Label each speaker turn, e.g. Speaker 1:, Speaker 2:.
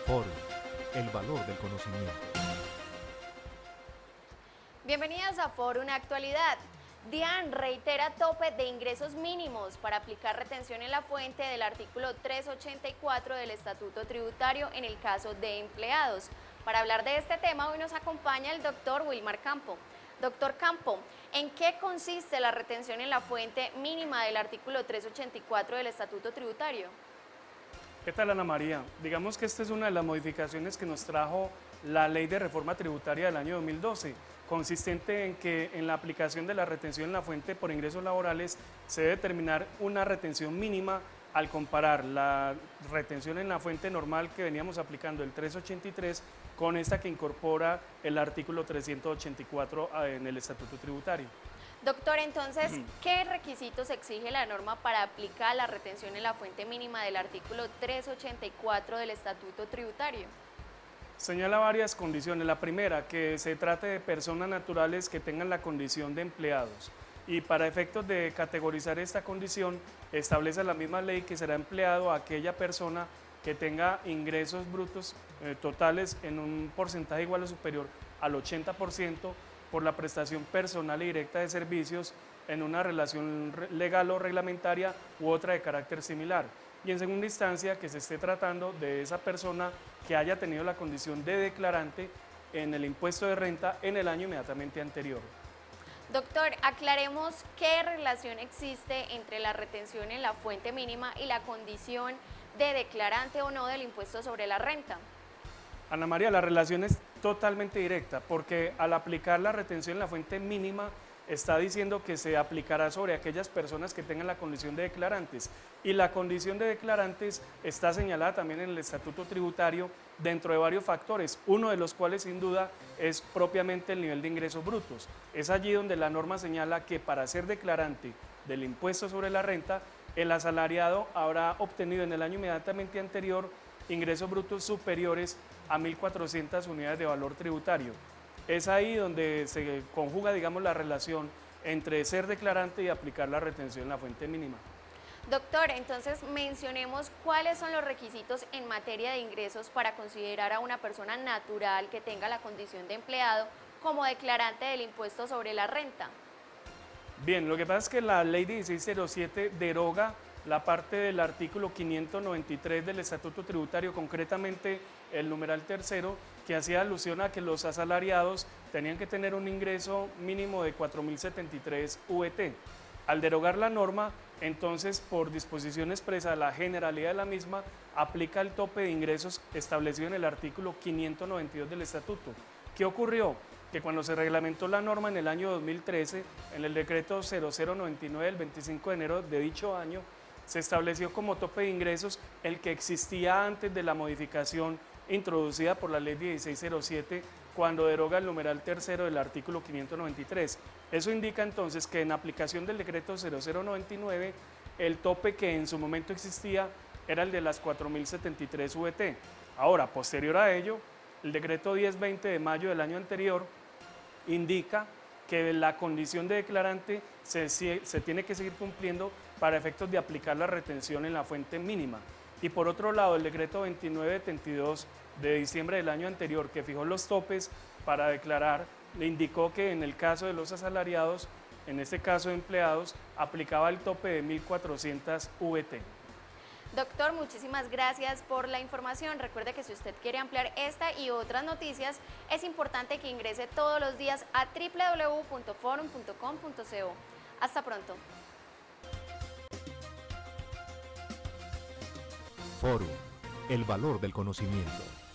Speaker 1: Foro, el valor del conocimiento.
Speaker 2: Bienvenidas a Foro, una actualidad. DIAN reitera tope de ingresos mínimos para aplicar retención en la fuente del artículo 384 del Estatuto Tributario en el caso de empleados. Para hablar de este tema, hoy nos acompaña el doctor Wilmar Campo. Doctor Campo, ¿en qué consiste la retención en la fuente mínima del artículo 384 del Estatuto Tributario?
Speaker 3: ¿Qué tal, Ana María? Digamos que esta es una de las modificaciones que nos trajo la Ley de Reforma Tributaria del año 2012, consistente en que en la aplicación de la retención en la fuente por ingresos laborales se debe determinar una retención mínima al comparar la retención en la fuente normal que veníamos aplicando el 383 con esta que incorpora el artículo 384 en el Estatuto Tributario.
Speaker 2: Doctor, entonces, ¿qué requisitos exige la norma para aplicar la retención en la fuente mínima del artículo 384 del Estatuto Tributario?
Speaker 3: Señala varias condiciones. La primera, que se trate de personas naturales que tengan la condición de empleados. Y para efectos de categorizar esta condición, establece la misma ley que será empleado a aquella persona que tenga ingresos brutos totales en un porcentaje igual o superior al 80% por la prestación personal y directa de servicios en una relación legal o reglamentaria u otra de carácter similar. Y en segunda instancia, que se esté tratando de esa persona que haya tenido la condición de declarante en el impuesto de renta en el año inmediatamente anterior.
Speaker 2: Doctor, aclaremos qué relación existe entre la retención en la fuente mínima y la condición de declarante o no del impuesto sobre la renta.
Speaker 3: Ana María, la relación es totalmente directa porque al aplicar la retención en la fuente mínima está diciendo que se aplicará sobre aquellas personas que tengan la condición de declarantes y la condición de declarantes está señalada también en el Estatuto Tributario dentro de varios factores, uno de los cuales sin duda es propiamente el nivel de ingresos brutos. Es allí donde la norma señala que para ser declarante del impuesto sobre la renta, el asalariado habrá obtenido en el año inmediatamente anterior ingresos brutos superiores a 1.400 unidades de valor tributario. Es ahí donde se conjuga, digamos, la relación entre ser declarante y aplicar la retención en la fuente mínima.
Speaker 2: Doctor, entonces mencionemos cuáles son los requisitos en materia de ingresos para considerar a una persona natural que tenga la condición de empleado como declarante del impuesto sobre la renta.
Speaker 3: Bien, lo que pasa es que la Ley 1607 deroga la parte del artículo 593 del Estatuto Tributario, concretamente el numeral tercero, que hacía alusión a que los asalariados tenían que tener un ingreso mínimo de 4.073 VT. Al derogar la norma, entonces, por disposición expresa, la generalidad de la misma aplica el tope de ingresos establecido en el artículo 592 del Estatuto. ¿Qué ocurrió? Que cuando se reglamentó la norma en el año 2013, en el decreto 0099 del 25 de enero de dicho año, se estableció como tope de ingresos el que existía antes de la modificación introducida por la Ley 1607 cuando deroga el numeral tercero del artículo 593. Eso indica entonces que en aplicación del decreto 0099 el tope que en su momento existía era el de las 4.073 VT. Ahora, posterior a ello, el decreto 1020 de mayo del año anterior indica que la condición de declarante se tiene que seguir cumpliendo para efectos de aplicar la retención en la fuente mínima. Y por otro lado, el decreto 2972 de diciembre del año anterior, que fijó los topes para declarar, le indicó que en el caso de los asalariados, en este caso de empleados, aplicaba el tope de 1.400 VT.
Speaker 2: Doctor, muchísimas gracias por la información. Recuerde que si usted quiere ampliar esta y otras noticias, es importante que ingrese todos los días a www.forum.com.co. Hasta pronto.
Speaker 1: Foro, el valor del conocimiento.